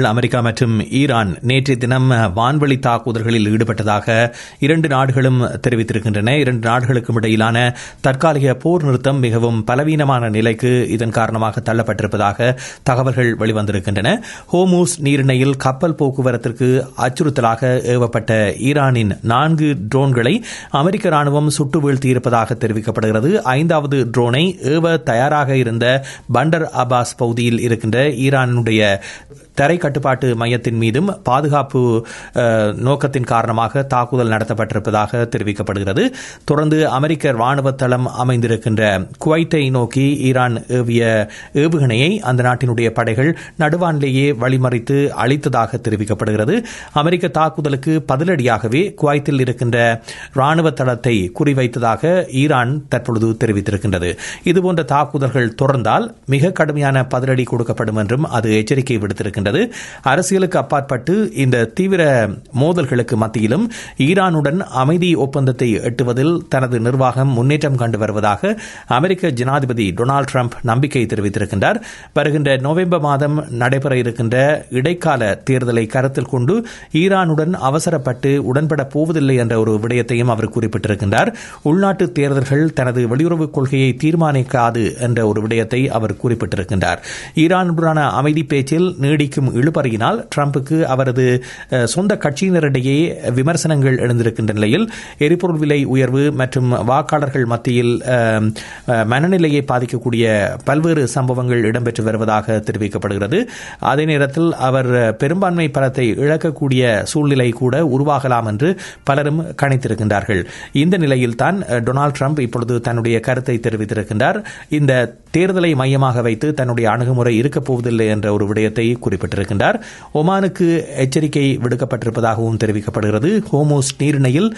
America மற்றும் Iran நேற்றைய தினம் வான்வழி தாக்குதல்களில் ஈடுபட்டதாக இரண்டு நாடுகளும் தெரிவித்திருக்கின்றன. இரண்டு நாடுகளுக்கும் இடையிலான தற்காலிக போர் நிறுத்தம் மிகவும் பலவீனமான நிலைக்கு இதன் காரணமாக தள்ளப்பட்டிருப்பதாக தகவல்கள் வெளிவந்திருக்கின்றன. ஹோமூஸ் நீரிணையில் கப்பல் போக்குவரத்திற்கு அச்சுறுத்தலாக ஏவப்பட்ட ஈரானின் 4 ட்ரோன்களை அமெரிக்க ராணுவம் சுட்டு வீழ்த்தியிருப்பதாக தெரிவிக்கப்படுகிறது. 5வது ட்ரோனை ஏவ தயாராக இருந்த பண்டர் அபாஸ் பகுதியில் இருக்கின்ற ஈரானுடைய தரை கட்டுப்பாட்டு மையத்தின் மீதும் பாதுகாப்பு நோக்கத்தின் காரணமாக தாக்குதல் நடத்தப்பட்டிருப்பதாக தெரிவிக்கப்படுகிறது. தொடர்ந்து அமெரிக்க ராணுவ தளம் அமைந்திருக்கின்ற குவைத்தை நோக்கி ஈரான் ஏவிய ஏவுகணையை அந்த நாட்டினுடைய படைகள் நடுவானிலேயே வழிமறித்து அளித்ததாக தெரிவிக்கப்படுகிறது. அமெரிக்க தாக்குதலுக்கு பதிலடியாகவே குவைத்தில் இருக்கின்ற ராணுவ தளத்தை குறிவைத்ததாக ஈரான் தற்பொழுது தெரிவித்திருக்கின்றது. இதுபோன்ற தாக்குதல்கள் தொடர்ந்தால் மிக கடுமையான பதிலடி கொடுக்கப்படும் என்றும் அது எச்சரிக்கை விடுத்திருக்கின்றது. அரசியலுக்கு அப்பாற்பட்டு இந்த தீவிர மோதல்களுக்கு மத்தியிலும் ஈரானுடன் அமைதி ஒப்பந்தத்தை எட்டுவதில் தனது நிர்வாகம் முன்னேற்றம் கண்டு வருவதாக அமெரிக்க ஜனாதிபதி டொனால்டு டிரம்ப் நம்பிக்கை தெரிவித்திருக்கின்றார். வருகின்ற நவம்பர் மாதம் நடைபெற இருக்கின்ற இடைக்கால தேர்தலை கருத்தில் கொண்டு ஈரானுடன் அவசரப்பட்டு உடன்பட போவதில்லை என்ற ஒரு விடயத்தையும் அவர் குறிப்பிட்டிருக்கின்றார். உள்நாட்டு தேர்தல்கள் தனது வெளியுறவு கொள்கையை தீர்மானிக்காது என்ற ஒரு விடயத்தை அவர் குறிப்பிட்டிருக்கின்றார். ஈரானுடனான அமைதி பேச்சில் நீடிக்கும் இழுபறியினால் டிரம்புக்கு அவரது சொந்த கட்சியினரிடையே விமர்சனங்கள் எழுந்திருக்கின்ற நிலையில் எரிபொருள் விலை உயர்வு மற்றும் வாக்காளர்கள் மத்தியில் மனநிலையை பாதிக்கக்கூடிய பல்வேறு சம்பவங்கள் இடம்பெற்று வருவதாக தெரிவிக்கப்படுகிறது. அதே நேரத்தில் அவர் பெரும்பான்மை பலத்தை இழக்கக்கூடிய சூழ்நிலை கூட உருவாகலாம் என்று பலரும் கணித்திருக்கின்றார்கள். இந்த நிலையில்தான் டொனால்டு டிரம்ப் இப்பொழுது தன்னுடைய கருத்தை தெரிவித்திருக்கின்றார். இந்த தேர்தலை மையமாக வைத்து தன்னுடைய அணுகுமுறை இருக்கப் போவதில்லை என்ற ஒரு விடயத்தை குறிப்பிட்டிருக்கின்றார். ஒமானுக்கு எச்சரிக்கை விடுக்கப்பட்டிருப்பதாகவும் தெரிவிக்கப்படுகிறது. ஹோமூஸ் நீரிணையில்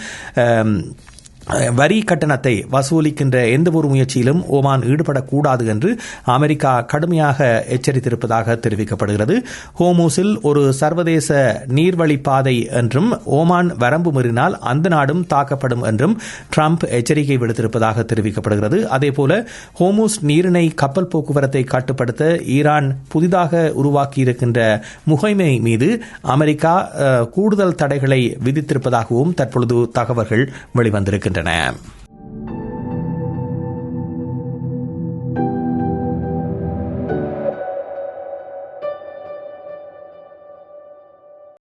வரி கட்டணத்தை வசூலிக்கின்ற எந்த ஒரு முயற்சியிலும் ஓமான் ஈடுபடக்கூடாது என்று அமெரிக்கா கடுமையாக எச்சரித்திருப்பதாக தெரிவிக்கப்படுகிறது. ஹோமூஸில் ஒரு சர்வதேச நீர்வழி பாதை என்றும் ஓமான் வரம்பு மீறினால் அந்த நாடும் தாக்கப்படும் என்றும் டிரம்ப் எச்சரிக்கை விடுத்திருப்பதாக தெரிவிக்கப்படுகிறது. அதேபோல ஹோமூஸ் நீரிணை கப்பல் போக்குவரத்தை கட்டுப்படுத்த ஈரான் புதிதாக உருவாக்கியிருக்கின்ற முகமை மீது அமெரிக்கா கூடுதல் தடைகளை விதித்திருப்பதாகவும் தற்பொழுது தகவல்கள் வெளிவந்திருக்கின்றன.